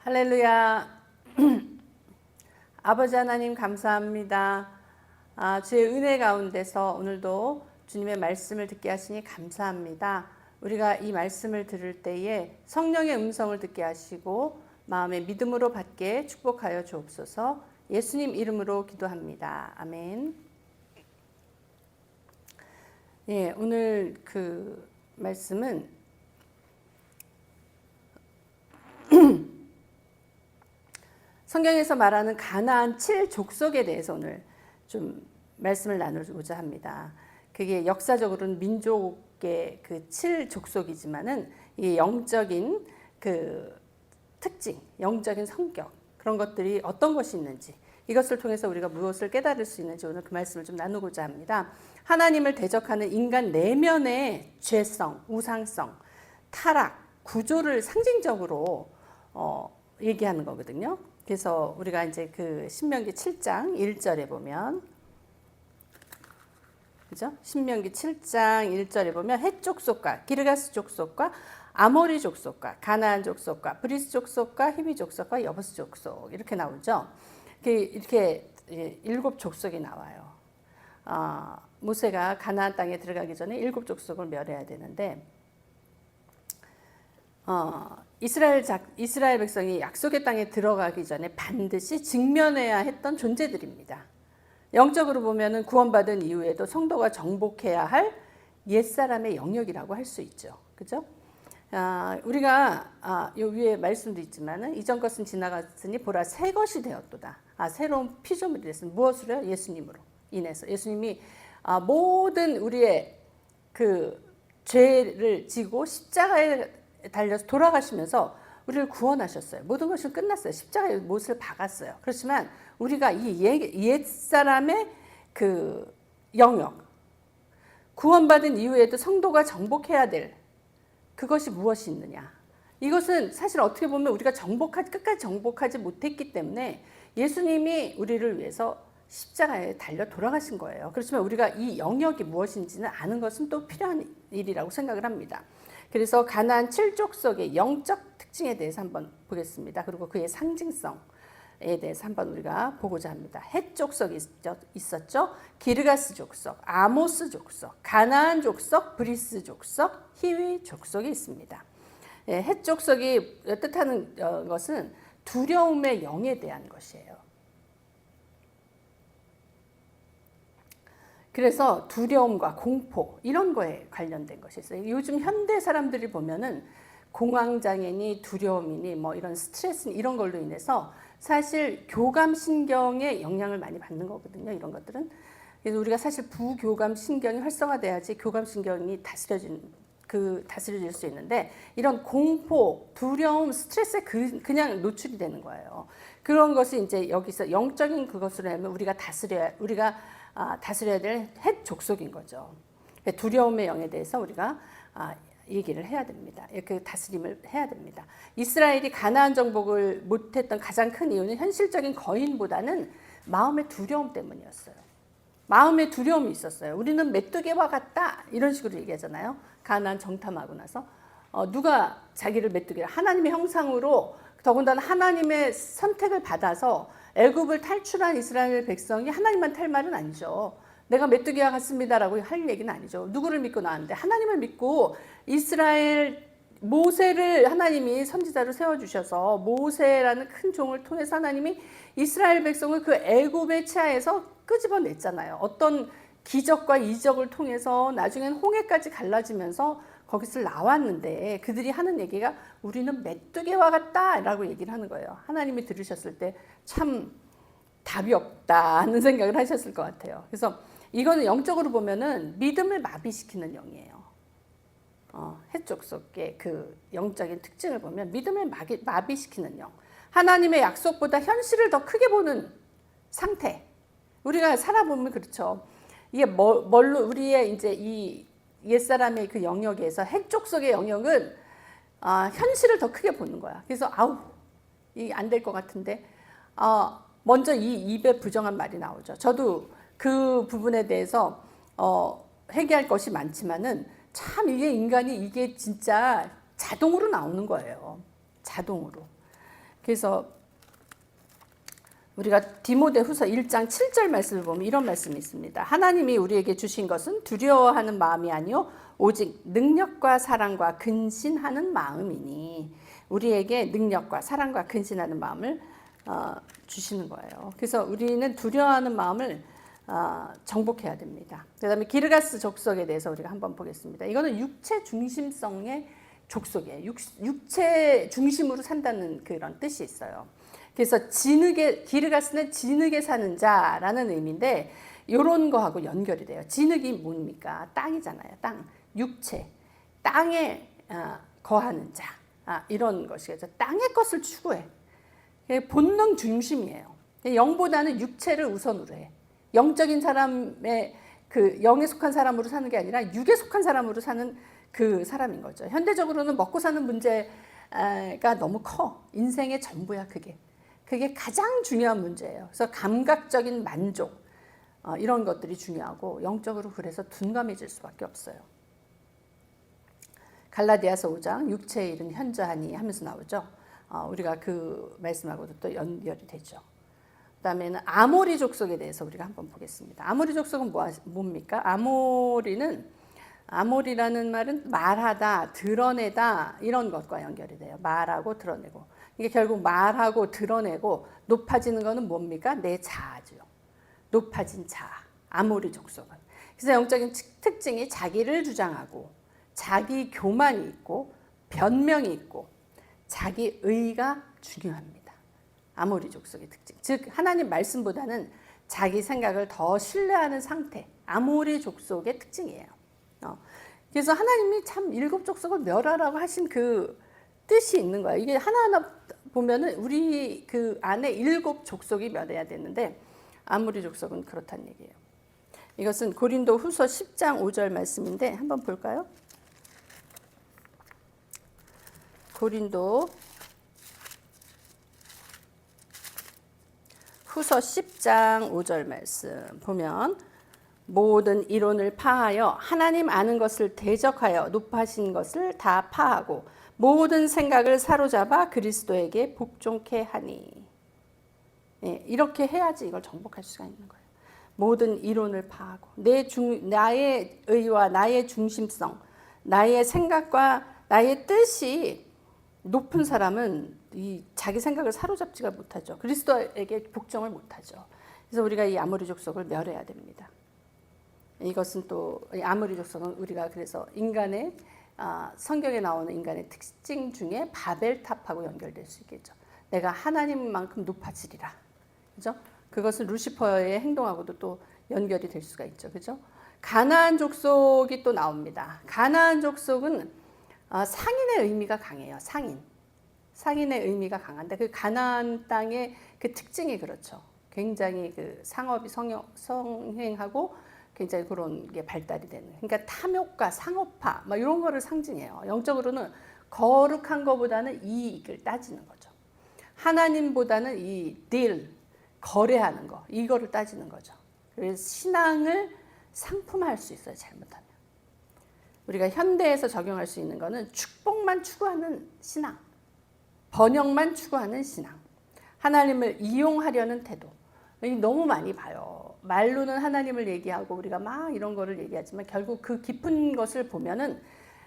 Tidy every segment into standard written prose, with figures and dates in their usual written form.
할렐루야. 아버지 하나님 감사합니다. 주의 은혜 가운데서 오늘도 주님의 말씀을 듣게 하시니 감사합니다. 우리가 이 말씀을 들을 때에 성령의 음성을 듣게 하시고 마음의 믿음으로 받게 축복하여 주옵소서. 예수님 이름으로 기도합니다. 아멘. 예, 오늘 그 말씀은 성경에서 말하는 가나안 7족속에 대해서 오늘 좀 말씀을 나누고자 합니다. 그게 역사적으로는 민족의 그 7족속이지만은 이 영적인 그 특징, 영적인 성격 그런 것들이 어떤 것이 있는지 이것을 통해서 우리가 무엇을 깨달을 수 있는지 오늘 그 말씀을 좀 나누고자 합니다. 하나님을 대적하는 인간 내면의 죄성, 우상성, 타락, 구조를 상징적으로 얘기하는 거거든요. 그래서 우리가 이제 그 신명기 7장 1절에 보면, 그죠? 신명기 7장 1절에 보면 헷 족속과 기르가스 족속과 아모리 족속과 가나안 족속과 브리스 족속과 히비 족속과 여부스 족속 이렇게 나오죠. 이렇게 7족속이 나와요. 모세가 가나안 땅에 들어가기 전에 7족속을 멸해야 되는데 이스라엘 백성이 약속의 땅에 들어가기 전에 반드시 직면해야 했던 존재들입니다. 영적으로 보면은 구원받은 이후에도 성도가 정복해야 할 옛사람의 영역이라고 할 수 있죠. 그죠? 우리가 요 위에 말씀도 있지만은 이전 것은 지나갔으니 보라 새 것이 되었도다. 새로운 피조물이 됐습니다. 무엇으로요? 예수님으로 인해서. 예수님이 모든 우리의 그 죄를 지고 십자가에 달려서 돌아가시면서 우리를 구원하셨어요. 모든 것이 끝났어요. 십자가에 못을 박았어요. 그렇지만 우리가 이 옛사람의 그 영역, 구원받은 이후에도 성도가 정복해야 될 그것이 무엇이 있느냐. 이것은 사실 어떻게 보면 우리가 끝까지 정복하지 못했기 때문에 예수님이 우리를 위해서 십자가에 달려 돌아가신 거예요. 그렇지만 우리가 이 영역이 무엇인지는 아는 것은 또 필요한 일이라고 생각을 합니다. 그래서 가나안 7족속의 영적 특징에 대해서 한번 보겠습니다. 그리고 그의 상징성에 대해서 한번 우리가 보고자 합니다. 헷 족속이 있었죠. 기르가스 족속, 아모스 족속, 가나안 족속, 브리스 족속, 히위 족속이 있습니다. 헷 족속이 뜻하는 것은 두려움의 영에 대한 것이에요. 그래서 두려움과 공포 이런 거에 관련된 것이 있어요. 요즘 현대 사람들이 보면은 공황장애니 두려움이니 뭐 이런 스트레스 이런 걸로 인해서 사실 교감신경에 영향을 많이 받는 거거든요. 이런 것들은. 그래서 우리가 사실 부교감신경이 활성화돼야지 교감신경이 다스려질 수 있는데 이런 공포, 두려움, 스트레스에 그냥 노출이 되는 거예요. 그런 것이 이제 여기서 영적인 그것으로 하면 우리가 다스려야 될 헷 족속인 거죠. 두려움의 영에 대해서 우리가 얘기를 해야 됩니다. 그 다스림을 해야 됩니다. 이스라엘이 가나안 정복을 못했던 가장 큰 이유는 현실적인 거인보다는 마음의 두려움 때문이었어요. 마음의 두려움이 있었어요. 우리는 메뚜기와 같다 이런 식으로 얘기하잖아요. 가나안 정탐하고 나서 누가 자기를 메뚜기라 하나님의 형상으로 더군다나 하나님의 선택을 받아서 애굽을 탈출한 이스라엘 백성이 하나님만 탈 말은 아니죠. 내가 메뚜기와 같습니다라고 할 얘기는 아니죠. 누구를 믿고 나왔는데 하나님을 믿고 이스라엘 모세를 하나님이 선지자로 세워주셔서 모세라는 큰 종을 통해서 하나님이 이스라엘 백성을 그 애굽의 치하에서 끄집어냈잖아요. 어떤 기적과 이적을 통해서 나중엔 홍해까지 갈라지면서 거기서 나왔는데 그들이 하는 얘기가 우리는 메뚜기와 같다라고 얘기를 하는 거예요. 하나님이 들으셨을 때 참 답이 없다 하는 생각을 하셨을 것 같아요. 그래서 이거는 영적으로 보면은 믿음을 마비시키는 영이에요. 헷 족속의 그 영적인 특징을 보면 믿음을 마비시키는 영. 하나님의 약속보다 현실을 더 크게 보는 상태. 우리가 살아보면 그렇죠. 이게 우리의 이제 이 옛사람의 그 영역에서 헷 족속의 영역은 현실을 더 크게 보는 거야. 그래서 이게 안 될 것 같은데 먼저 이 입에 부정한 말이 나오죠. 저도 그 부분에 대해서 회개할 것이 많지만은 참 이게 인간이 이게 진짜 자동으로 나오는 거예요. 자동으로. 그래서 우리가 디모데후서 1장 7절 말씀을 보면 이런 말씀이 있습니다. 하나님이 우리에게 주신 것은 두려워하는 마음이 아니요 오직 능력과 사랑과 근신하는 마음이니, 우리에게 능력과 사랑과 근신하는 마음을 주시는 거예요. 그래서 우리는 두려워하는 마음을 정복해야 됩니다. 그 다음에 기르가스 족속에 대해서 우리가 한번 보겠습니다. 이거는 육체 중심성의 족속이에요. 육체 중심으로 산다는 그런 뜻이 있어요. 그래서 기르가스는 진흙에 사는 자라는 의미인데, 이런 거하고 연결이 돼요. 진흙이 뭡니까? 땅이잖아요. 땅, 육체, 땅에 거하는 자, 이런 것이겠죠. 땅의 것을 추구해. 본능 중심이에요. 영보다는 육체를 우선으로 해. 영적인 사람의 그 영에 속한 사람으로 사는 게 아니라 육에 속한 사람으로 사는 그 사람인 거죠. 현대적으로는 먹고 사는 문제가 너무 커. 인생의 전부야, 그게 가장 중요한 문제예요. 그래서 감각적인 만족, 이런 것들이 중요하고, 영적으로 그래서 둔감해질 수밖에 없어요. 갈라디아서 5장 육체의 일은 현저하니 하면서 나오죠. 우리가 그 말씀하고도 또 연결이 되죠. 그 다음에는 아모리 족속에 대해서 우리가 한번 보겠습니다. 아모리 족속은 뭡니까? 아모리라는 말은 말하다, 드러내다, 이런 것과 연결이 돼요. 말하고 드러내고. 이게 결국 말하고 드러내고 높아지는 것은 뭡니까? 내 자아죠. 높아진 자아, 아모리 족속은. 그래서 영적인 특징이 자기를 주장하고, 자기 교만이 있고, 변명이 있고, 자기 의가 중요합니다. 아모리 족속의 특징. 즉 하나님 말씀보다는 자기 생각을 더 신뢰하는 상태. 아모리 족속의 특징이에요. 그래서 하나님이 참 7 족속을 멸하라고 하신 그 뜻이 있는 거예요. 이게 하나하나 보면은 우리 그 안에 7 족속이 멸해야 되는데, 아모리 족속은 그렇다는 얘기예요. 이것은 고린도 후서 10장 5절 말씀인데 한번 볼까요? 고린도 후서 10장 5절 말씀 보면, 모든 이론을 파하여 하나님 아는 것을 대적하여 높아진 것을 다 파하고 모든 생각을 사로잡아 그리스도에게 복종케 하니. 이렇게 해야지 이걸 정복할 수가 있는 거예요. 모든 이론을 파하고 나의 의와 나의 중심성, 나의 생각과 나의 뜻이 높은 사람은 이 자기 생각을 사로잡지가 못하죠. 그리스도에게 복종을 못하죠. 그래서 우리가 이 아모리 족속을 멸해야 됩니다. 이것은 또 아모리 족속은 우리가 그래서 인간의 성경에 나오는 인간의 특징 중에 바벨탑하고 연결될 수 있겠죠. 내가 하나님만큼 높아지리라. 그죠? 그것은 루시퍼의 행동하고도 또 연결이 될 수가 있죠. 그죠? 가나안 족속이 또 나옵니다. 가나안 족속은 상인의 의미가 강해요. 상인의 의미가 강한데, 그 가나안 땅의 그 특징이 그렇죠. 굉장히 그 상업이 성행하고 굉장히 그런 게 발달이 되는. 그러니까 탐욕과 상업화 막 이런 거를 상징해요. 영적으로는 거룩한 것보다는 이익을 따지는 거죠. 하나님보다는 이 딜, 거래하는 거, 이거를 따지는 거죠. 그래서 신앙을 상품화할 수 있어요. 잘못하면. 우리가 현대에서 적용할 수 있는 거는 축복만 추구하는 신앙, 번영만 추구하는 신앙, 하나님을 이용하려는 태도. 너무 많이 봐요. 말로는 하나님을 얘기하고 우리가 막 이런 거를 얘기하지만 결국 그 깊은 것을 보면은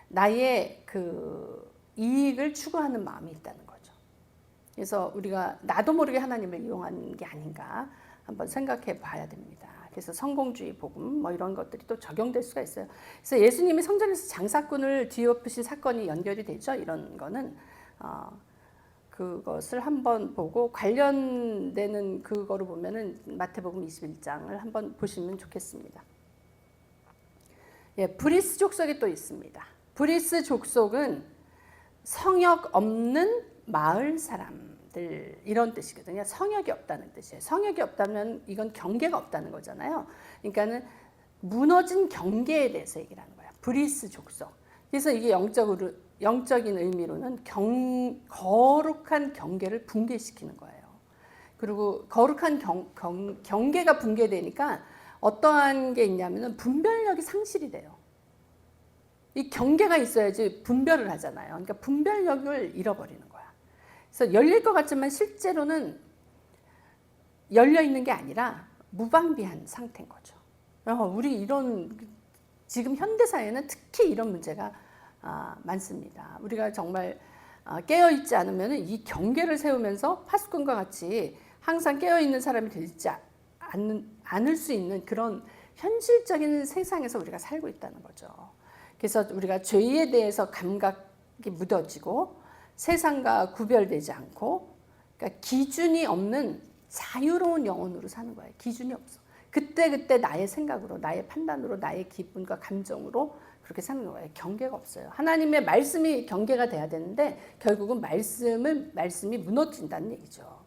나의 그 이익을 추구하는 마음이 있다는 거죠. 그래서 우리가 나도 모르게 하나님을 이용하는 게 아닌가 한번 생각해 봐야 됩니다. 그래서 성공주의 복음 뭐 이런 것들이 또 적용될 수가 있어요. 그래서 예수님이 성전에서 장사꾼을 뒤엎으신 사건이 연결이 되죠. 이런 거는 그것을 한번 보고 관련되는 그거로 보면은 마태복음 21장을 한번 보시면 좋겠습니다. 브리스 족속이 또 있습니다. 브리스 족속은 성역 없는 마을 사람들, 이런 뜻이거든요. 성역이 없다는 뜻이에요. 성역이 없다면 이건 경계가 없다는 거잖아요. 그러니까는 무너진 경계에 대해서 얘기를 하는 거예요. 브리스 족속. 그래서 이게 영적인 의미로는 거룩한 경계를 붕괴시키는 거예요. 그리고 거룩한 경계가 붕괴되니까 어떠한 게 있냐면은 분별력이 상실이 돼요. 이 경계가 있어야지 분별을 하잖아요. 그러니까 분별력을 잃어버리는 거야. 그래서 열릴 것 같지만 실제로는 열려 있는 게 아니라 무방비한 상태인 거죠. 우리 이런 지금 현대 사회는 특히 이런 문제가 많습니다. 우리가 정말 깨어 있지 않으면 이 경계를 세우면서 파수꾼과 같이 항상 깨어 있는 사람이 되지 않을 수 있는 그런 현실적인 세상에서 우리가 살고 있다는 거죠. 그래서 우리가 죄에 대해서 감각이 묻어지고 세상과 구별되지 않고, 그러니까 기준이 없는 자유로운 영혼으로 사는 거예요. 기준이 없어. 그때 나의 생각으로, 나의 판단으로, 나의 기분과 감정으로 그렇게 사는 거예요. 경계가 없어요. 하나님의 말씀이 경계가 돼야 되는데 결국은 말씀이 무너진다는 얘기죠.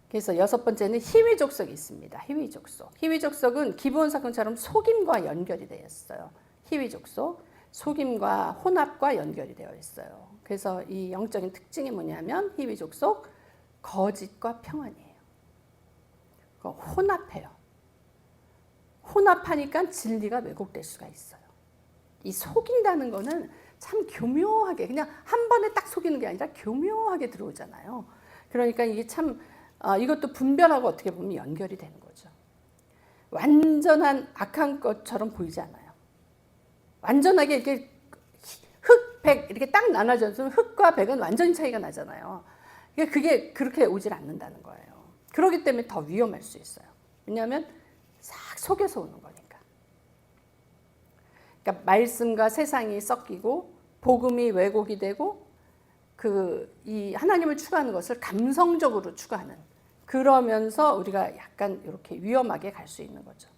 그래서 6번째는 희위족속이 있습니다. 희위족속. 희위족속은 기브온 사건처럼 속임과 연결이 되어 있어요. 희위족속, 속임과 혼합과 연결이 되어 있어요. 그래서 이 영적인 특징이 뭐냐면 희위족속, 거짓과 평안이에요. 혼합해요. 혼합하니까 진리가 왜곡될 수가 있어요. 이 속인다는 거는 참 교묘하게, 그냥 한 번에 딱 속이는 게 아니라 교묘하게 들어오잖아요. 그러니까 이게 참 이것도 분별하고 어떻게 보면 연결이 되는 거죠. 완전한 악한 것처럼 보이지 않아요. 완전하게 이렇게 흑, 백 이렇게 딱 나눠져서 흑과 백은 완전히 차이가 나잖아요. 그게 그렇게 오질 않는다는 거예요. 그렇기 때문에 더 위험할 수 있어요. 왜냐하면 싹 속여서 오는 거니까. 그러니까 말씀과 세상이 섞이고 복음이 왜곡이 되고 이 하나님을 추구하는 것을 감성적으로 추구하는, 그러면서 우리가 약간 이렇게 위험하게 갈 수 있는 거죠.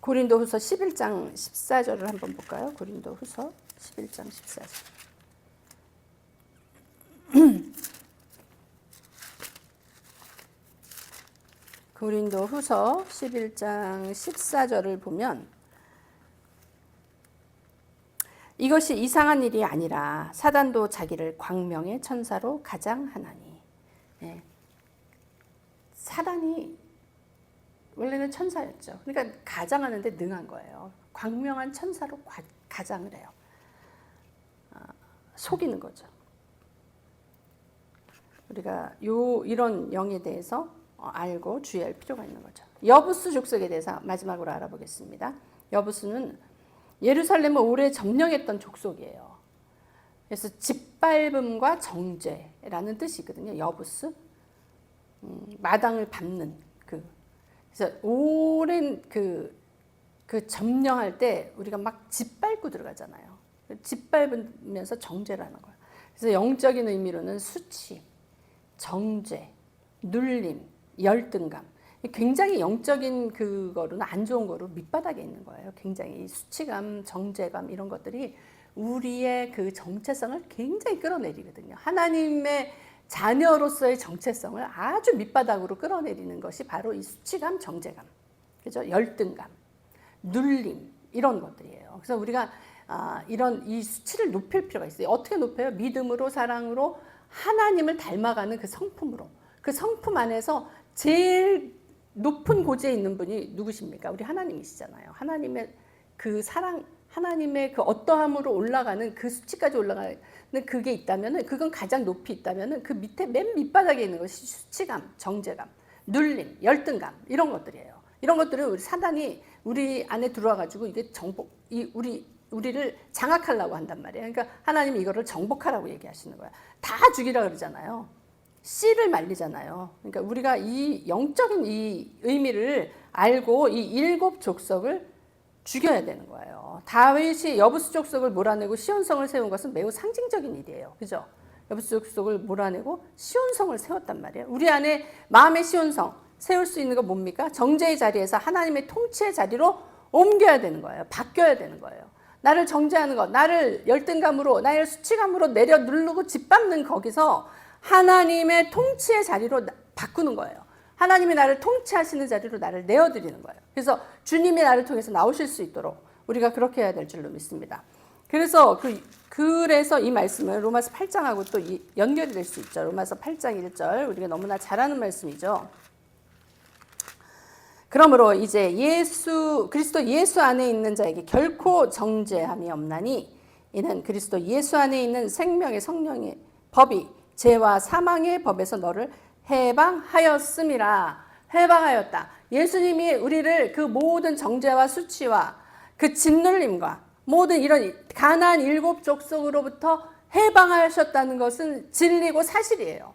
고린도후서 11장 14절을 한번 볼까요? 고린도후서 11장 14절. 고린도후서 11장 14절을 보면 이것이 이상한 일이 아니라 사단도 자기를 광명의 천사로 가장하나니. 네. 사단이 원래는 천사였죠. 그러니까 가장하는데 능한 거예요. 광명한 천사로 가장을 해요. 속이는 거죠. 우리가 이런 영에 대해서 알고 주의할 필요가 있는 거죠. 여부수 족속에 대해서 마지막으로 알아보겠습니다. 여부수는 예루살렘을 오래 점령했던 족속이에요. 그래서 짓밟음과 정죄라는 뜻이거든요. 여부수, 마당을 밟는 그래서 오랜 그 점령할 때 우리가 막 짓밟고 들어가잖아요. 짓밟으면서 정죄라는 거예요. 그래서 영적인 의미로는 수치, 정죄, 눌림, 열등감, 굉장히 영적인 그거로는 안 좋은 거로 밑바닥에 있는 거예요. 굉장히 수치감, 정죄감 이런 것들이 우리의 그 정체성을 굉장히 끌어내리거든요. 하나님의 자녀로서의 정체성을 아주 밑바닥으로 끌어내리는 것이 바로 이 수치감, 정죄감, 그죠? 열등감, 눌림 이런 것들이에요. 그래서 우리가 이런 이 수치를 높일 필요가 있어요. 어떻게 높여요? 믿음으로, 사랑으로, 하나님을 닮아가는 그 성품으로. 그 성품 안에서 제일 높은 고지에 있는 분이 누구십니까? 우리 하나님이시잖아요. 하나님의 그 사랑, 하나님의 그 어떠함으로 올라가는 그 수치까지 올라가는 그게 있다면은, 그건 가장 높이 있다면은 그 밑에 맨 밑바닥에 있는 것이 수치감, 정죄감, 눌림, 열등감 이런 것들이에요. 이런 것들은 우리 사단이 우리 안에 들어와 가지고 이게 우리를 장악하려고 한단 말이에요. 그러니까 하나님이 이거를 정복하라고 얘기하시는 거야. 다 죽이라 그러잖아요. 씨를 말리잖아요. 그러니까 우리가 이 영적인 이 의미를 알고 이 7 족속을 죽여야 되는 거예요. 다윗이 여부수 족속을 몰아내고 시온성을 세운 것은 매우 상징적인 일이에요. 그죠? 여부수 족속을 몰아내고 시온성을 세웠단 말이에요. 우리 안에 마음의 시온성 세울 수 있는 건 뭡니까? 정죄의 자리에서 하나님의 통치의 자리로 옮겨야 되는 거예요. 바뀌어야 되는 거예요. 나를 정죄하는 것, 나를 열등감으로, 나를 수치감으로 내려 누르고 짓밟는 거기서 하나님의 통치의 자리로 바꾸는 거예요. 하나님이 나를 통치하시는 자리로 나를 내어드리는 거예요. 그래서 주님이 나를 통해서 나오실 수 있도록 우리가 그렇게 해야 될 줄로 믿습니다. 그래서 이 말씀은 로마서 8장하고 또 연결이 될 수 있죠. 로마서 8장 1절 우리가 너무나 잘 아는 말씀이죠. 그러므로 이제 그리스도 예수 안에 있는 자에게 결코 정죄함이 없나니 이는 그리스도 예수 안에 있는 생명의 성령의 법이 죄와 사망의 법에서 너를 해방하였음이라. 해방하였다. 예수님이 우리를 그 모든 정죄와 수치와 그 짓눌림과 모든 이런 가나안 7 족속으로부터 해방하셨다는 것은 진리고 사실이에요.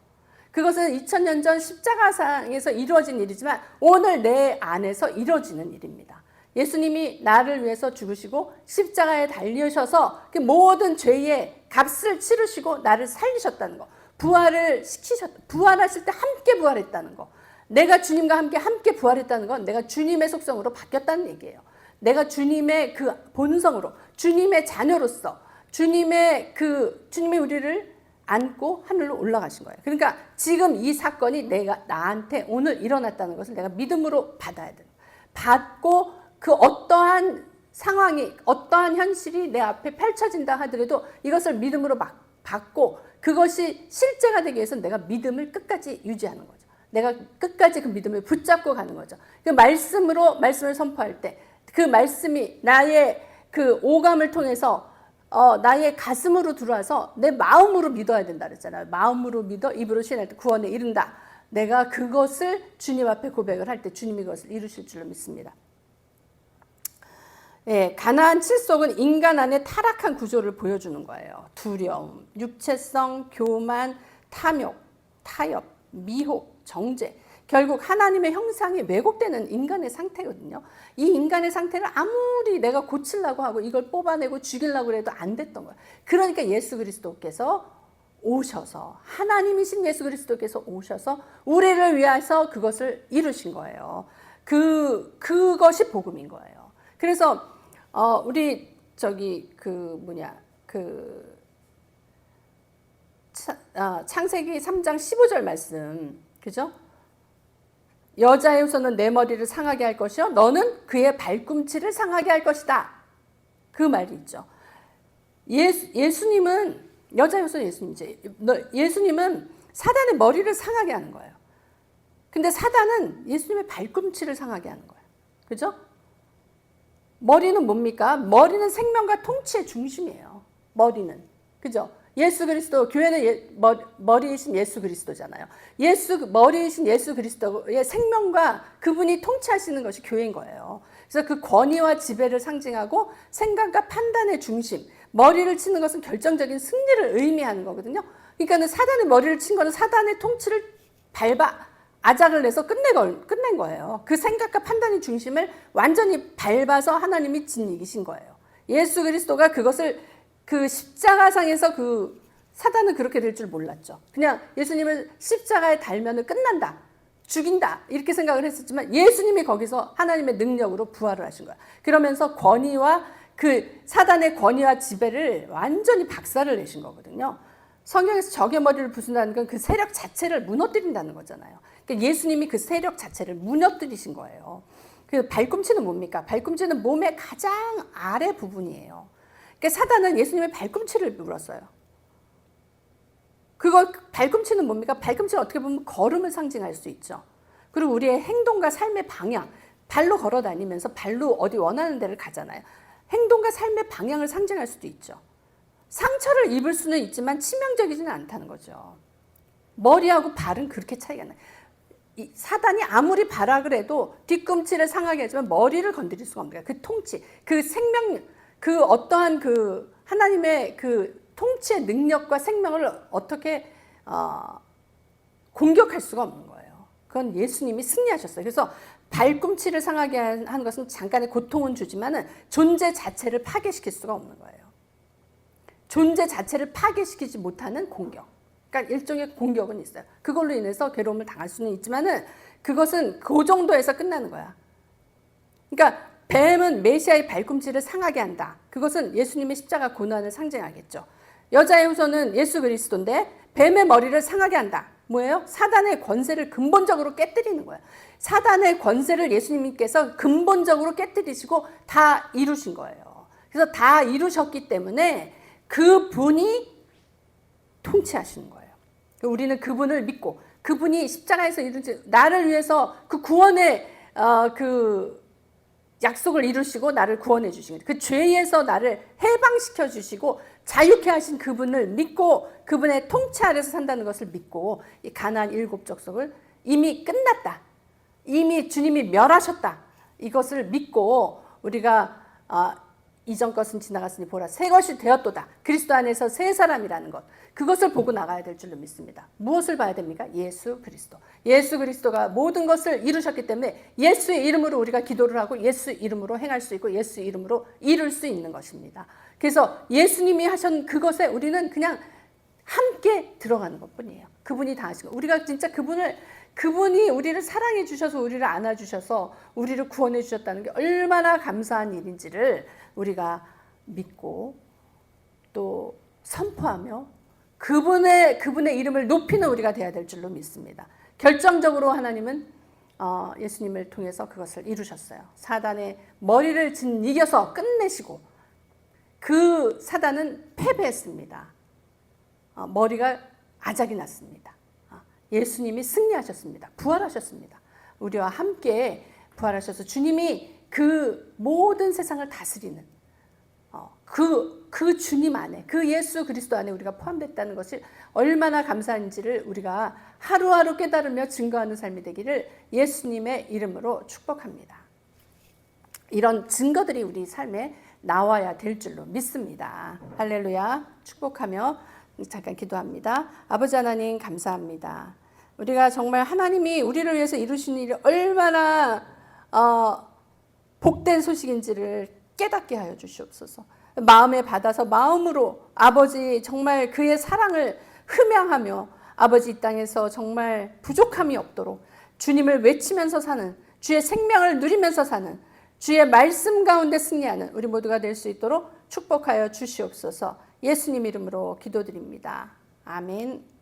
그것은 2000년 전 십자가상에서 이루어진 일이지만 오늘 내 안에서 이루어지는 일입니다. 예수님이 나를 위해서 죽으시고 십자가에 달리셔서 그 모든 죄의 값을 치르시고 나를 살리셨다는 거. 부활하실 때 함께 부활했다는 거. 내가 주님과 함께 부활했다는 건 내가 주님의 속성으로 바뀌었다는 얘기예요. 내가 주님의 그 본성으로, 주님의 자녀로서, 주님이 우리를 안고 하늘로 올라가신 거예요. 그러니까 지금 이 사건이 나한테 오늘 일어났다는 것을 내가 믿음으로 받아야 돼요. 받고 그 어떠한 상황이, 어떠한 현실이 내 앞에 펼쳐진다 하더라도 이것을 믿음으로 받고 그것이 실제가 되기 위해서는 내가 믿음을 끝까지 유지하는 거죠. 내가 끝까지 그 믿음을 붙잡고 가는 거죠. 그 말씀을 선포할 때 그 말씀이 나의 그 오감을 통해서 나의 가슴으로 들어와서 내 마음으로 믿어야 된다 그랬잖아요. 마음으로 믿어 입으로 신할 때 구원에 이른다. 내가 그것을 주님 앞에 고백을 할 때 주님이 그것을 이루실 줄로 믿습니다. 예, 가나안 7속은 인간 안의 타락한 구조를 보여주는 거예요. 두려움, 육체성, 교만, 탐욕, 타협, 미혹, 정죄. 결국 하나님의 형상이 왜곡되는 인간의 상태거든요. 이 인간의 상태를 아무리 내가 고치려고 하고 이걸 뽑아내고 죽이려고 해도 안 됐던 거예요. 그러니까 예수 그리스도께서 오셔서, 하나님이신 예수 그리스도께서 오셔서 우리를 위해서 그것을 이루신 거예요. 그것이 복음인 거예요. 그래서 우리 창세기 3장 15절 말씀, 그죠? 여자의 후손은 내 머리를 상하게 할 것이요 너는 그의 발꿈치를 상하게 할 것이다. 그 말이 있죠. 예수님은 여자의 후손 예수님이지. 예수님은 사단의 머리를 상하게 하는 거예요. 근데 사단은 예수님의 발꿈치를 상하게 하는 거예요. 그죠? 머리는 뭡니까? 머리는 생명과 통치의 중심이에요. 머리는. 그죠? 예수 그리스도, 교회는 머리이신 예수 그리스도잖아요. 머리이신 예수 그리스도의 생명과 그분이 통치하시는 것이 교회인 거예요. 그래서 그 권위와 지배를 상징하고 생각과 판단의 중심, 머리를 치는 것은 결정적인 승리를 의미하는 거거든요. 그러니까 사단의 머리를 친 거는 사단의 통치를 아작을 내서 끝낸 거예요. 그 생각과 판단의 중심을 완전히 밟아서 하나님이 진이기신 거예요. 예수 그리스도가 그것을 그 십자가상에서 사단은 그렇게 될 줄 몰랐죠. 그냥 예수님을 십자가에 달면은 끝난다, 죽인다 이렇게 생각을 했었지만 예수님이 거기서 하나님의 능력으로 부활을 하신 거야. 그러면서 사단의 권위와 지배를 완전히 박살을 내신 거거든요. 성경에서 적의 머리를 부순다는 건 그 세력 자체를 무너뜨린다는 거잖아요. 그러니까 예수님이 그 세력 자체를 무너뜨리신 거예요. 그 발꿈치는 뭡니까? 발꿈치는 몸의 가장 아래 부분이에요. 그러니까 사단은 예수님의 발꿈치를 물었어요. 발꿈치는 뭡니까? 발꿈치는 어떻게 보면 걸음을 상징할 수 있죠. 그리고 우리의 행동과 삶의 방향, 발로 걸어 다니면서 발로 어디 원하는 데를 가잖아요. 행동과 삶의 방향을 상징할 수도 있죠. 상처를 입을 수는 있지만 치명적이지는 않다는 거죠. 머리하고 발은 그렇게 차이가 나요. 사단이 아무리 발악을 해도 뒤꿈치를 상하게 하지만 머리를 건드릴 수가 없는 거예요. 그 통치, 그 생명, 그 어떠한 그 하나님의 그 통치의 능력과 생명을 어떻게 공격할 수가 없는 거예요. 그건 예수님이 승리하셨어요. 그래서 발꿈치를 상하게 하는 것은 잠깐의 고통은 주지만은 존재 자체를 파괴시킬 수가 없는 거예요. 존재 자체를 파괴시키지 못하는 공격. 그러니까 일종의 공격은 있어요. 그걸로 인해서 괴로움을 당할 수는 있지만은 그것은 그 정도에서 끝나는 거야. 그러니까 뱀은 메시아의 발꿈치를 상하게 한다. 그것은 예수님의 십자가 고난을 상징하겠죠. 여자의 후손은 예수 그리스도인데 뱀의 머리를 상하게 한다. 뭐예요? 사단의 권세를 근본적으로 깨뜨리는 거예요. 사단의 권세를 예수님께서 근본적으로 깨뜨리시고 다 이루신 거예요. 그래서 다 이루셨기 때문에 그분이 통치하시는 거예요. 우리는 그분을 믿고 그분이 십자가에서 이루신 나를 위해서 그 구원의 그 약속을 이루시고 나를 구원해 주신 그 죄에서 나를 해방시켜 주시고 자유케 하신 그분을 믿고 그분의 통치 아래서 산다는 것을 믿고 이 가나안 7족속을 이미 끝났다. 이미 주님이 멸하셨다. 이것을 믿고 우리가 이전 것은 지나갔으니 보라 새 것이 되었도다. 그리스도 안에서 새 사람이라는 것. 그것을 보고 나가야 될 줄로 믿습니다. 무엇을 봐야 됩니까? 예수 그리스도. 예수 그리스도가 모든 것을 이루셨기 때문에 예수의 이름으로 우리가 기도를 하고 예수 이름으로 행할 수 있고 예수 이름으로 이룰 수 있는 것입니다. 그래서 예수님이 하신 그것에 우리는 그냥 함께 들어가는 것뿐이에요. 그분이 다 하신 거. 우리가 진짜 그분이 우리를 사랑해 주셔서 우리를 안아 주셔서 우리를 구원해 주셨다는 게 얼마나 감사한 일인지를 우리가 믿고 또 선포하며 그분의 이름을 높이는 우리가 돼야 될 줄로 믿습니다. 결정적으로 하나님은 예수님을 통해서 그것을 이루셨어요. 사단의 머리를 이겨서 끝내시고 그 사단은 패배했습니다. 머리가 아작이 났습니다. 예수님이 승리하셨습니다. 부활하셨습니다. 우리와 함께 부활하셔서 주님이 그 모든 세상을 다스리는 그 주님 안에 그 예수 그리스도 안에 우리가 포함됐다는 것이 얼마나 감사한지를 우리가 하루하루 깨달으며 증거하는 삶이 되기를 예수님의 이름으로 축복합니다. 이런 증거들이 우리 삶에 나와야 될 줄로 믿습니다. 할렐루야. 축복하며 잠깐 기도합니다. 아버지 하나님 감사합니다. 우리가 정말 하나님이 우리를 위해서 이루신 일이 얼마나 복된 소식인지를 깨닫게 하여 주시옵소서. 마음에 받아서 마음으로 아버지 정말 그의 사랑을 흠양하며 아버지 이 땅에서 정말 부족함이 없도록 주님을 외치면서 사는 주의 생명을 누리면서 사는 주의 말씀 가운데 승리하는 우리 모두가 될 수 있도록 축복하여 주시옵소서. 예수님 이름으로 기도드립니다. 아멘.